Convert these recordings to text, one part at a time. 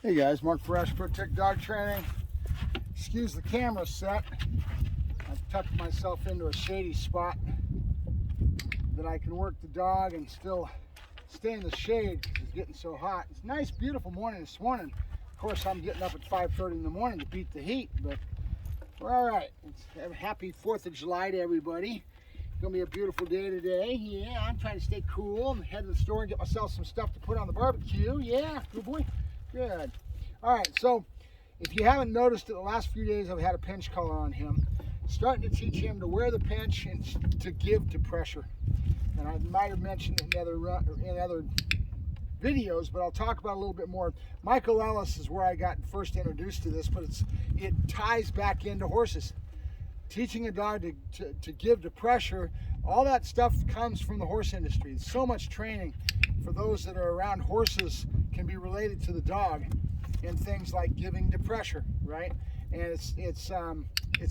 Hey guys, Mark Ferrasci, Protect Dog Training. Excuse the camera set. I've tucked myself into a shady spot that I can work the dog and still stay in the shade because it's getting so hot. It's a nice, beautiful morning this morning. Of course, I'm getting up at 5:30 in the morning to beat the heat, but we're all right. It's a happy 4th of July to everybody. It's gonna be a beautiful day today. Yeah, I'm trying to stay cool and head to the store and get myself some stuff to put on the barbecue. Yeah, good boy. Good. All right, so if you haven't noticed it, the last few days I've had a pinch collar on him. Starting to teach him to wear the pinch and to give to pressure. And I might have mentioned it in other videos, but I'll talk about it a little bit more. Michael Ellis is where I got first introduced to this, but it ties back into horses. Teaching a dog to give to pressure, all that stuff comes from the horse industry. So much training for those that are around horses can be related to the dog in things like giving to pressure, right? And it's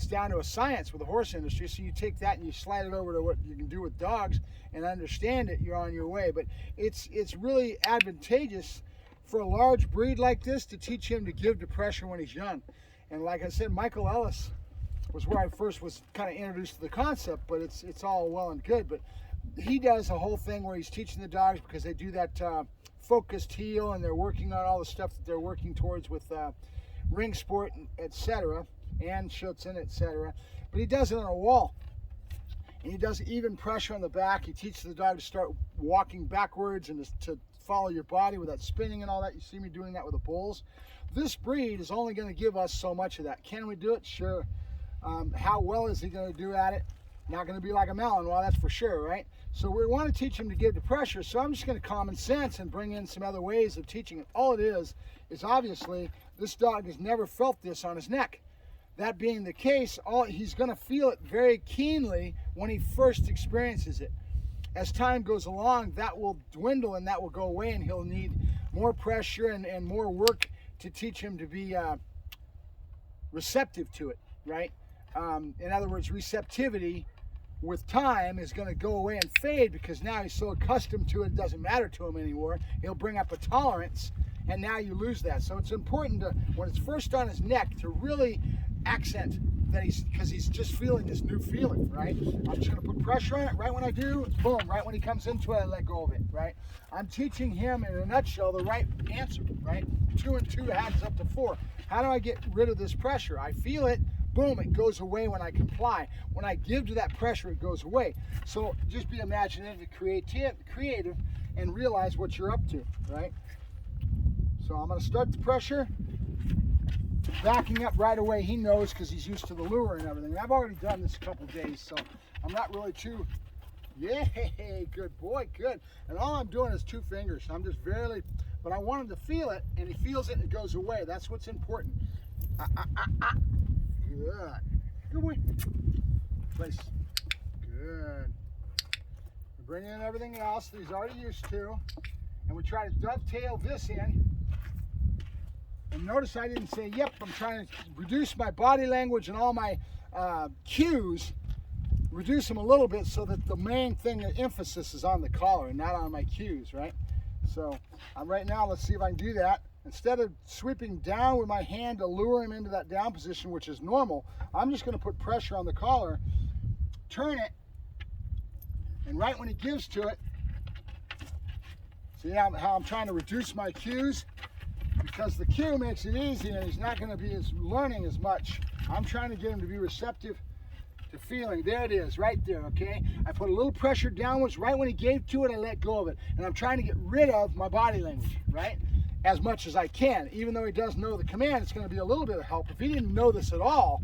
down to a science with the horse industry. So you take that and you slide it over to what you can do with dogs and understand it, you're on your way. But it's really advantageous for a large breed like this to teach him to give to pressure when he's young. And like I said, Michael Ellis was where I first was kind of introduced to the concept, but it's all well and good. But he does a whole thing where he's teaching the dogs because they do that focused heel, and they're working on all the stuff that they're working towards with ring sport, etc., and Schutzen, etc. But he does it on a wall, and he does even pressure on the back. He teaches the dog to start walking backwards and to follow your body with that spinning and all that. You see me doing that with the bulls. This breed is only going to give us so much of that. Can we do it? Sure. How well is he going to do at it? Not going to be like a Malinois, that's for sure, right? So we want to teach him to give to pressure, so I'm just going to common sense and bring in some other ways of teaching it. All it is obviously this dog has never felt this on his neck. That being the case, he's going to feel it very keenly when he first experiences it. As time goes along, that will dwindle and that will go away, and he'll need more pressure and more work to teach him to be receptive to it, right? In other words, receptivity with time is going to go away and fade because now he's so accustomed to it, it doesn't matter to him anymore. He'll bring up a tolerance, and now you lose that. So it's important to, when it's first on his neck, to really accent that because he's just feeling this new feeling, right? I'm just going to put pressure on it. Right when I do, boom, right when he comes into it, I let go of it, right? I'm teaching him in a nutshell the right answer, right? 2 and 2 adds up to 4. How do I get rid of this pressure? I feel it. Boom, it goes away when I comply. When I give to that pressure, it goes away. So just be imaginative, creative, and realize what you're up to, right? So I'm going to start the pressure, backing up right away. He knows because he's used to the lure and everything. I've already done this a couple days, so I'm not really too, yay, good boy, good. And all I'm doing is 2 fingers. I'm just barely, but I want him to feel it, and he feels it and it goes away. That's what's important. Good. Good boy. Place. Good. We bring in everything else that he's already used to, and we try to dovetail this in. And notice I didn't say, yep, I'm trying to reduce my body language and all my cues, reduce them a little bit so that the main thing, the emphasis is on the collar and not on my cues, right? So right now, let's see if I can do that. Instead of sweeping down with my hand to lure him into that down position, which is normal, I'm just going to put pressure on the collar, turn it, and right when he gives to it, see how I'm trying to reduce my cues? Because the cue makes it easy and he's not going to be learning as much. I'm trying to get him to be receptive to feeling. There it is, right there, okay? I put a little pressure downwards. Right when he gave to it, I let go of it. And I'm trying to get rid of my body language, right? As much as I can. Even though he does know the command, it's going to be a little bit of help. If he didn't know this at all,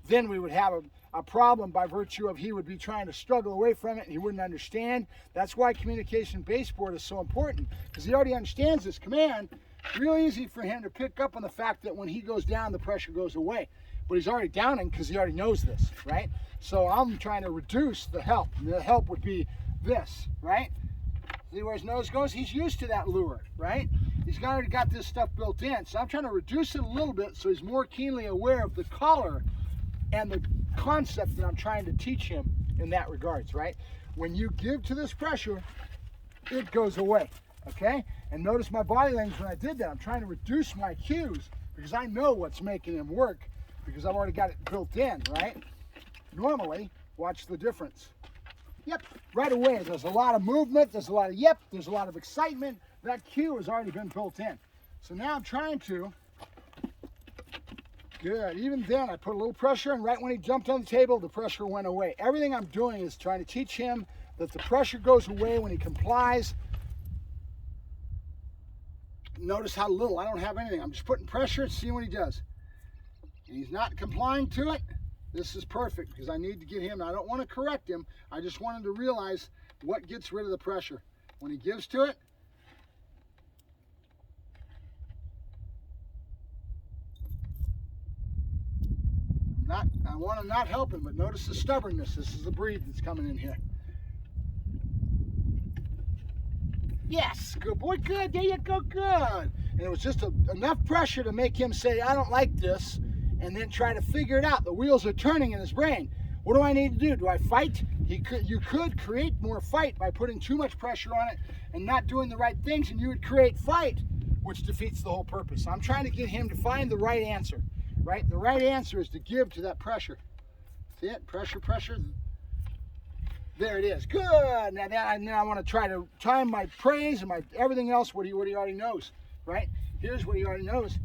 then we would have a problem by virtue of he would be trying to struggle away from it and he wouldn't understand. That's why communication baseboard is so important, because he already understands this command. Real easy for him to pick up on the fact that when he goes down, the pressure goes away. But he's already downing because he already knows this, right? So I'm trying to reduce the help. And the help would be this, right? See where his nose goes? He's used to that lure, right? He's already got this stuff built in. So I'm trying to reduce it a little bit so he's more keenly aware of the collar and the concept that I'm trying to teach him in that regards, right? When you give to this pressure, it goes away, okay? And notice my body language when I did that. I'm trying to reduce my cues because I know what's making him work because I've already got it built in, right? Normally, watch the difference. Yep, right away, there's a lot of movement, there's a lot of yep, there's a lot of excitement. That cue has already been built in. So now I'm trying to, good, even then I put a little pressure and right when he jumped on the table, the pressure went away. Everything I'm doing is trying to teach him that the pressure goes away when he complies. Notice how little, I don't have anything. I'm just putting pressure and seeing what he does. And he's not complying to it. This is perfect because I need to get him, I don't want to correct him. I just want him to realize what gets rid of the pressure. When he gives to it, I want to not help him, but notice the stubbornness. This is the breed that's coming in here. Yes, good boy, good, there you go, good. And it was just enough pressure to make him say, I don't like this, and then try to figure it out. The wheels are turning in his brain. What do I need to do? Do I fight? You could create more fight by putting too much pressure on it and not doing the right things, and you would create fight, which defeats the whole purpose. I'm trying to get him to find the right answer, right? The right answer is to give to that pressure. See it? Pressure, pressure. There it is. Good. Now I want to try to time my praise and my everything else what he already knows, right? Here's what he already knows.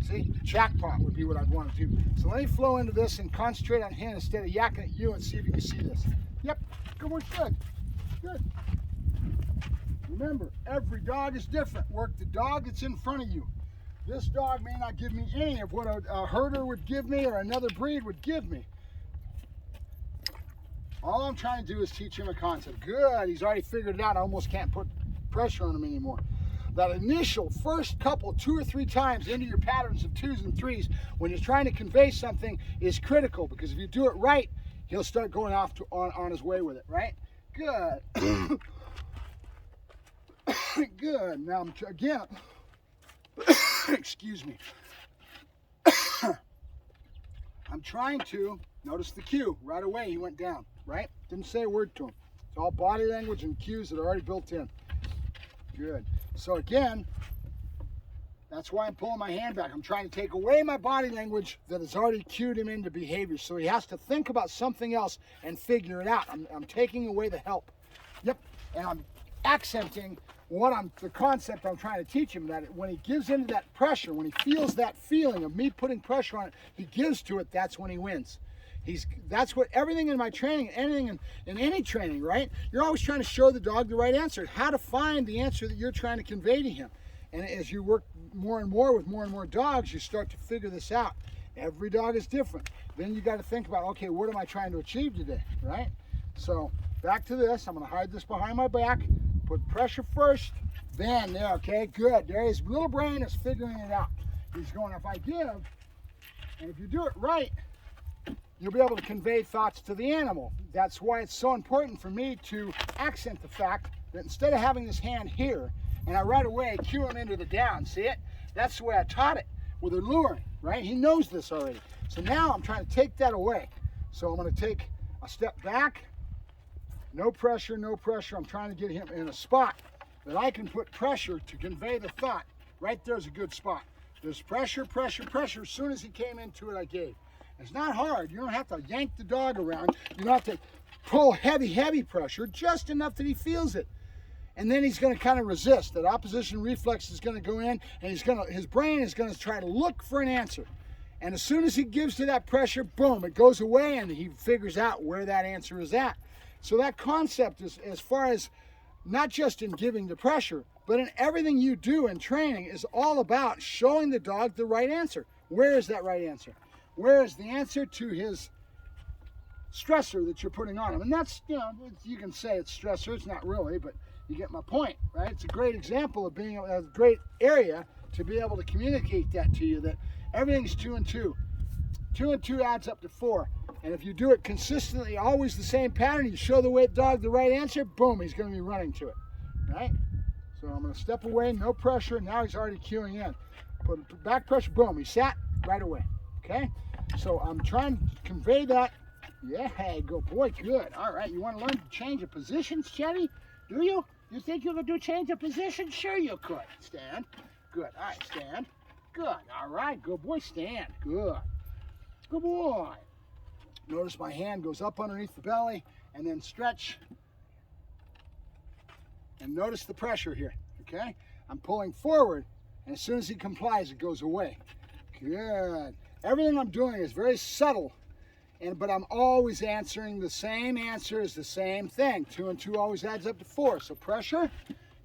See, jackpot would be what I'd want to do. So let me flow into this and concentrate on him instead of yakking at you and see if you can see this. Yep, good one, good, good. Remember, every dog is different. Work the dog that's in front of you. This dog may not give me any of what a herder would give me or another breed would give me. All I'm trying to do is teach him a concept. Good, he's already figured it out. I almost can't put pressure on him anymore. That initial first couple, 2 or 3 times into your patterns of 2s and 3s when you're trying to convey something is critical because if you do it right, he'll start going off on his way with it, right? Good. Good. Now, again, excuse me. I'm trying to, notice the cue. Right away, he went down, right? Didn't say a word to him. It's all body language and cues that are already built in. Good. So again, that's why I'm pulling my hand back. I'm trying to take away my body language that has already cued him into behavior. So he has to think about something else and figure it out. I'm taking away the help. Yep. And I'm accenting the concept I'm trying to teach him, that when he gives into that pressure, when he feels that feeling of me putting pressure on it, he gives to it, that's when he wins. That's what everything in my training, anything in any training, right? You're always trying to show the dog the right answer, how to find the answer that you're trying to convey to him. And as you work more and more with more and more dogs, you start to figure this out. Every dog is different. Then you got to think about, okay, what am I trying to achieve today, right? So back to this. I'm going to hide this behind my back, put pressure first, then there, okay, good. There his little brain is figuring it out. He's going, if I give, and if you do it right, you'll be able to convey thoughts to the animal. That's why it's so important for me to accent the fact that instead of having this hand here, and I right away cue him into the down, see it? That's the way I taught it, with a luring, right? He knows this already. So now I'm trying to take that away. So I'm gonna take a step back, no pressure, no pressure. I'm trying to get him in a spot that I can put pressure to convey the thought. Right there's a good spot. There's pressure, pressure, pressure. As soon as he came into it, I gave. It's not hard. You don't have to yank the dog around. You don't have to pull heavy, heavy pressure, just enough that he feels it. And then he's going to kind of resist. That opposition reflex is going to go in, and his brain is going to try to look for an answer. And as soon as he gives to that pressure, boom, it goes away, and he figures out where that answer is at. So that concept is, as far as not just in giving the pressure, but in everything you do in training, is all about showing the dog the right answer. Where is that right answer? Where is the answer to his stressor that you're putting on him? And that's, you can say it's stressor, it's not really, but you get my point, right? It's a great example of being a great area to be able to communicate that to you, that everything's 2 and 2. 2 and 2 adds up to 4. And if you do it consistently, always the same pattern, you show the dog the right answer, boom, he's going to be running to it, right? So I'm going to step away, no pressure. Now he's already cueing in. Put back pressure, boom, he sat right away, okay? So I'm trying to convey that. Yeah, good boy, good. All right, you want to learn to change the positions, Chevy? Do you? You think you could do change of position? Sure you could. Stand. Good. All right, stand. Good. All right, good boy. Stand. Good. Good boy. Notice my hand goes up underneath the belly and then stretch. And notice the pressure here, okay? I'm pulling forward, and as soon as he complies, it goes away. Good. Everything I'm doing is very subtle, but I'm always answering the same answer is the same thing. 2 and 2 always adds up to 4. So pressure,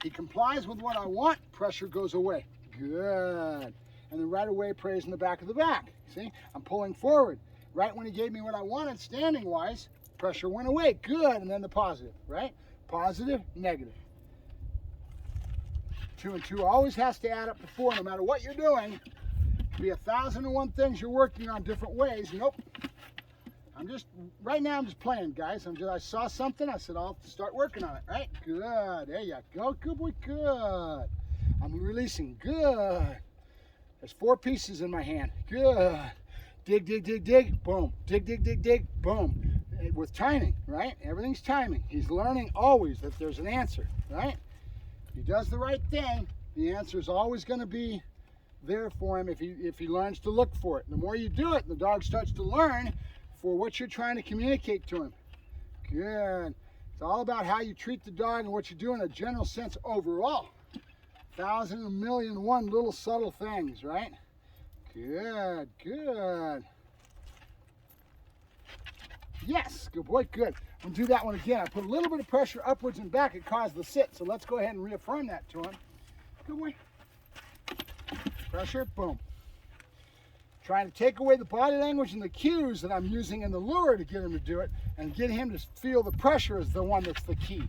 he complies with what I want, pressure goes away. Good. And then right away, praise in the back of the back. See, I'm pulling forward. Right when he gave me what I wanted, standing-wise, pressure went away. Good, and then the positive, right? Positive, negative. 2 and 2 always has to add up to 4, no matter what you're doing. It could be 1,001 things you're working on different ways. Nope. Right now I'm just playing, guys. I saw something, I said, I'll start working on it, right? Good, there you go, good boy, good. I'm releasing, good. There's 4 pieces in my hand, good. Dig, dig, dig, dig, boom. Dig, dig, dig, dig, boom. With timing, right? Everything's timing. He's learning always that there's an answer, right? If he does the right thing, the answer is always going to be there for him if he learns to look for it. The more you do it, the dog starts to learn for what you're trying to communicate to him. Good. It's all about how you treat the dog and what you do in a general sense overall. 1,000, 1,000,001 little subtle things, right? Good, good. Yes, good boy, good. I'm gonna do that one again. I put a little bit of pressure upwards and back. It caused the sit, so let's go ahead and reaffirm that to him. Good boy. Pressure, boom. Trying to take away the body language and the cues that I'm using in the lure to get him to do it and get him to feel the pressure is the one that's the key.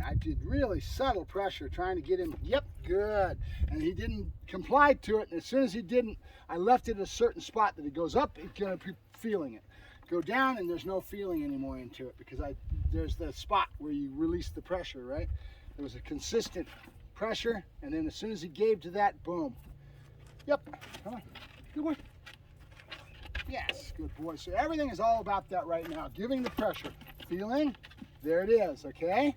I did really subtle pressure trying to get him, yep, good. And he didn't comply to it. And as soon as he didn't, I left it at a certain spot that he goes up, he's going to be feeling it. Go down and there's no feeling anymore into it because there's the spot where you release the pressure, right? There was a consistent pressure, and then as soon as he gave to that, boom. Yep, come on, good boy. Yes, good boy. So everything is all about that right now, giving the pressure. Feeling, there it is, okay?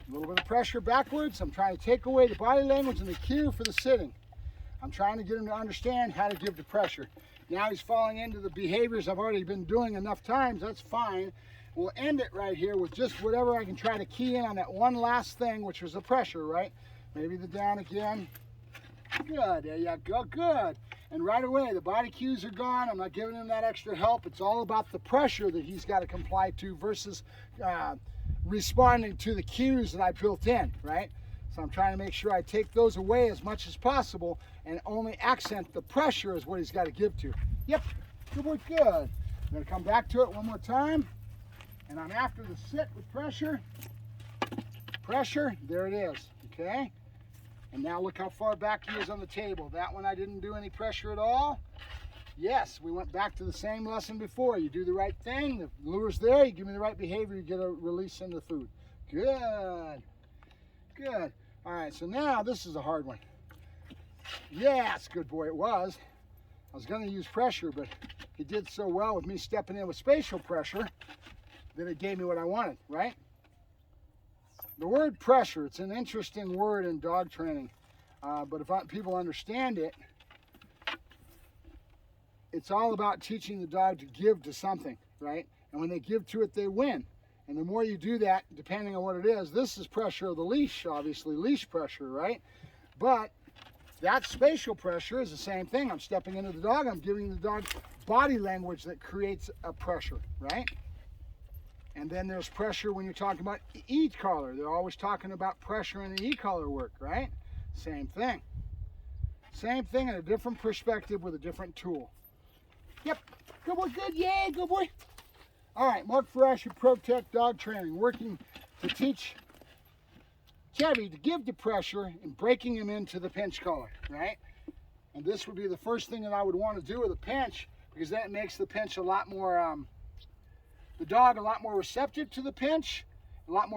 A little bit of pressure backwards. I'm trying to take away the body language and the cue for the sitting. I'm trying to get him to understand how to give the pressure. Now he's falling into the behaviors I've already been doing enough times. That's fine. We'll end it right here with just whatever I can try to key in on that one last thing, which was the pressure, right? Maybe the down again. Good, there you go, good. And right away, the body cues are gone. I'm not giving him that extra help. It's all about the pressure that he's got to comply to versus responding to the cues that I built in, right? So I'm trying to make sure I take those away as much as possible and only accent the pressure is what he's got to give to. Yep, good boy, good. I'm gonna come back to it one more time. And I'm after the sit with pressure. Pressure, there it is, okay? And now look how far back he is on the table. That one I didn't do any pressure at all. Yes, we went back to the same lesson before. You do the right thing, the lure's there, you give me the right behavior, you get a release into the food. Good, good. All right, so now this is a hard one. Yes, good boy, it was. I was gonna use pressure, but he did so well with me stepping in with spatial pressure that it gave me what I wanted, right? The word pressure, it's an interesting word in dog training, but if people understand it, it's all about teaching the dog to give to something, right? And when they give to it, they win. And the more you do that, depending on what it is, this is pressure of the leash, obviously, leash pressure, right? But that spatial pressure is the same thing. I'm stepping into the dog, I'm giving the dog body language that creates a pressure, right? And then there's pressure when you're talking about e-collar. They're always talking about pressure in the e-collar work, right? Same thing. Same thing in a different perspective with a different tool. Yep, good boy, good, yay, good boy. All right, Mark Ferrasci Pro Tech Dog Training, working to teach Chevy to give the pressure and breaking him into the pinch collar, right? And this would be the first thing that I would want to do with a pinch, because that makes the pinch a lot more, the dog a lot more receptive to the pinch, a lot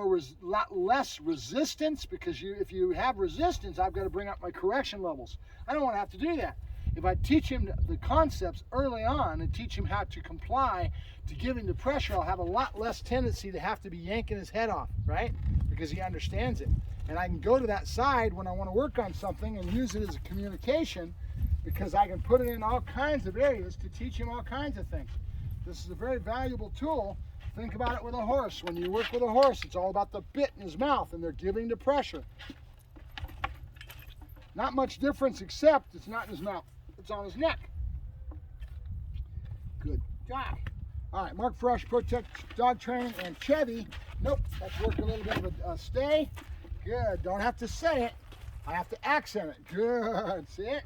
less resistance, because if you have resistance, I've got to bring up my correction levels. I don't want to have to do that. If I teach him the concepts early on and teach him how to comply to give him the pressure, I'll have a lot less tendency to have to be yanking his head off, right? Because he understands it. And I can go to that side when I want to work on something and use it as a communication, because I can put it in all kinds of areas to teach him all kinds of things. This is a very valuable tool. Think about it with a horse. When you work with a horse, it's all about the bit in his mouth, and they're giving the pressure. Not much difference, except it's not in his mouth. It's on his neck. Good job. All right, Mark Ferrasci, Protect Dog Training, and Chevy. Nope, let's work a little bit of a stay. Good, don't have to say it. I have to accent it. Good, see it?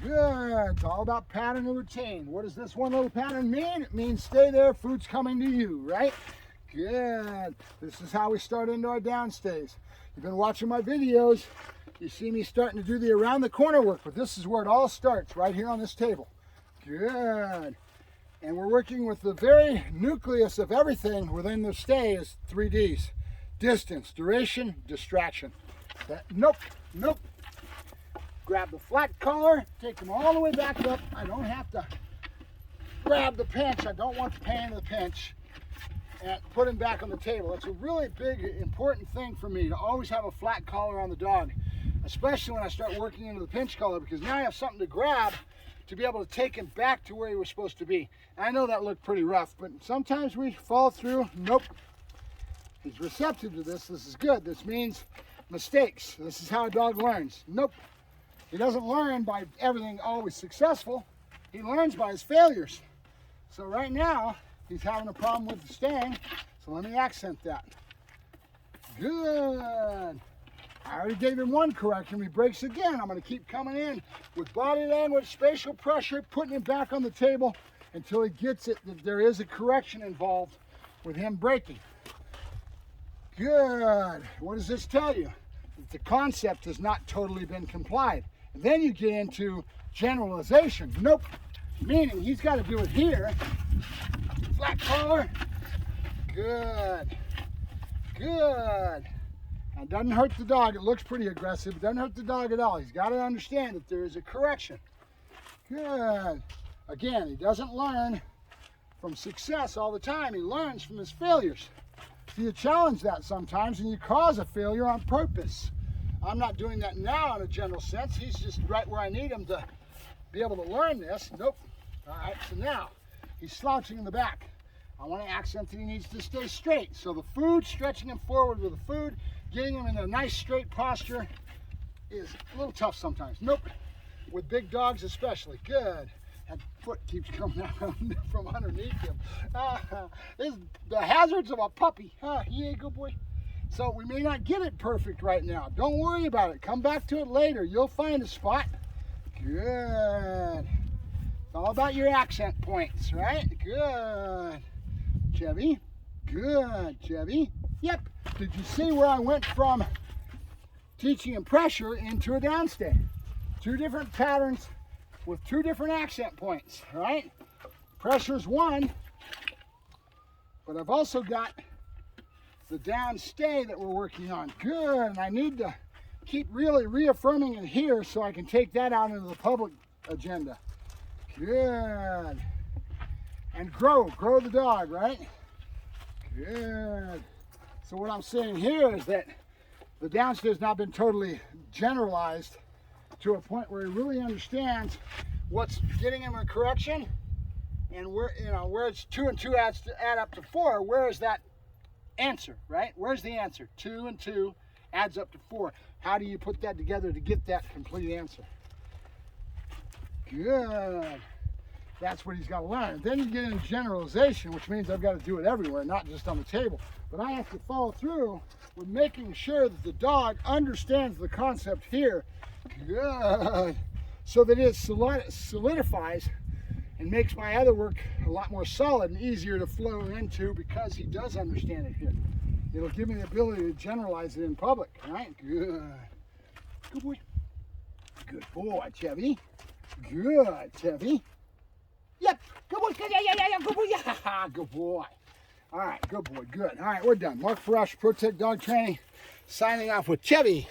Good, it's all about pattern and routine. What does this one little pattern mean? It means stay there, food's coming to you, right? Good, this is how we start into our downstays. You've been watching my videos. You see me starting to do the around the corner work, but this is where it all starts, right here on this table. Good. And we're working with the very nucleus of everything within the stay is 3 Ds. Distance, duration, distraction. Nope, nope. Grab the flat collar, take them all the way back up. I don't have to grab the pinch. I don't want the pain of the pinch. And put him back on the table. It's a really big, important thing for me to always have a flat collar on the dog, especially when I start working into the pinch collar, because now I have something to grab to be able to take him back to where he was supposed to be. I know that looked pretty rough, but sometimes we fall through. Nope. He's receptive to this. This is good. This means mistakes. This is how a dog learns. Nope. He doesn't learn by everything always successful. He learns by his failures. So right now, he's having a problem with the staying. So let me accent that. Good. I already gave him one correction. He breaks again. I'm going to keep coming in with body language, spatial pressure, putting him back on the table until he gets it that there is a correction involved with him breaking. Good. What does this tell you? That the concept has not totally been complied. And then you get into generalization. Nope. Meaning he's got to do it here. Flat collar. Good. Good. It doesn't hurt the dog. It looks pretty aggressive. It doesn't hurt the dog at all. He's got to understand that there is a correction. Good. Again, he doesn't learn from success all the time. He learns from his failures. So you challenge that sometimes and you cause a failure on purpose. I'm not doing that now in a general sense. He's just right where I need him to be able to learn this. Nope. All right, so now he's slouching in the back. I want to accent that he needs to stay straight. So the food, stretching him forward with the food, getting him in a nice straight posture is a little tough sometimes. Nope. With big dogs especially. Good. That foot keeps coming out from underneath him. This is the hazards of a puppy. Yeah, good boy. So we may not get it perfect right now. Don't worry about it. Come back to it later. You'll find a spot. Good. It's all about your accent points, right? Good. Chevy. Good, Chevy. Yep. Did you see where I went from teaching him pressure into a downstay? 2 different patterns with 2 different accent points, right? Pressure's one, but I've also got the downstay that we're working on. Good, and I need to keep really reaffirming it here so I can take that out into the public agenda. Good. And grow the dog, right? Good. So what I'm saying here is that the downstay has not been totally generalized to a point where he really understands what's getting him a correction, and where it's 2 and 2 adds to add up to 4. Where is that answer, right? Where's the answer? 2 and 2 adds up to 4. How do you put that together to get that complete answer? Good. That's what he's got to learn. Then you get into generalization, which means I've got to do it everywhere, not just on the table. But I have to follow through with making sure that the dog understands the concept here. Good. So that it solidifies and makes my other work a lot more solid and easier to flow into because he does understand it here. It'll give me the ability to generalize it in public, right? Good. Good boy. Good boy, Chevy. Good, Chevy. Yep. Good boy. Yeah. Good boy. Yeah. Good boy. All right. Good boy. Good. All right. We're done. Mark Ferrasci, Protect Dog Training, signing off with Chevy.